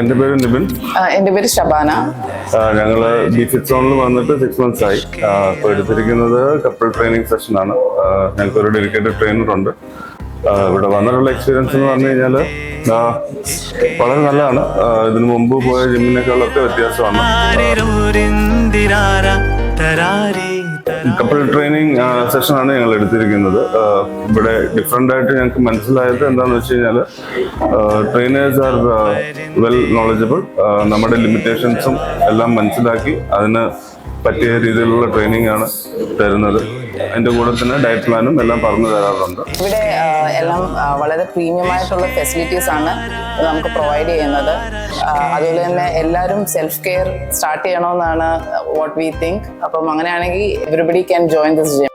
എൻ്റെ പേര് നിബിൻ. എൻ്റെ പേര് ഷബാന. ഞങ്ങൾ ബി ഫിറ്റ് സോണിൽ വന്നിട്ട് 6 months ആയി. ഇപ്പോൾ എടുത്തിരിക്കുന്നത് കപ്പിൾ ട്രെയിനിങ് സെഷനാണ്. ഞങ്ങൾക്കൊരു ഡെഡിക്കേറ്റഡ് ട്രെയിനറുണ്ട്. ഇവിടെ വന്നിട്ടുള്ള എക്സ്പീരിയൻസ് എന്ന് പറഞ്ഞു കഴിഞ്ഞാൽ വളരെ നല്ലതാണ്. ഇതിനു മുമ്പ് പോയ ജിമ്മിനേക്കാളൊക്കെ വ്യത്യാസമാണ്. കപ്പിൾ ട്രെയിനിങ് സെഷനാണ് ഞങ്ങൾ എടുത്തിരിക്കുന്നത്. ഇവിടെ ഡിഫറെൻ്റ് ആയിട്ട് ഞങ്ങൾക്ക് മനസ്സിലായത് എന്താണെന്ന് വെച്ച് കഴിഞ്ഞാൽ ട്രെയിനേഴ്സ് ആർ വെൽ നോളജബിൾ. നമ്മുടെ ലിമിറ്റേഷൻസും എല്ലാം മനസ്സിലാക്കി അതിന് പറ്റിയ രീതിയിലുള്ള ട്രെയിനിങ് ആണ് തരുന്നത്. അതിൻ്റെ കൂടെ തന്നെ ഡയറ്റ് പ്ലാനും എല്ലാം പറഞ്ഞു തരാറുണ്ട്. ഇവിടെ എല്ലാം വളരെ പ്രീമിയം ആയിട്ടുള്ള ഫെസിലിറ്റീസ് ആണ് നമുക്ക് പ്രൊവൈഡ് ചെയ്യുന്നത്. അതുപോലെ തന്നെ എല്ലാവരും സെൽഫ് കെയർ സ്റ്റാർട്ട് ചെയ്യണമെന്നാണ് വാട്ട് വി തിങ്ക്. അപ്പം അങ്ങനെയാണെങ്കിൽ everybody can join this gym.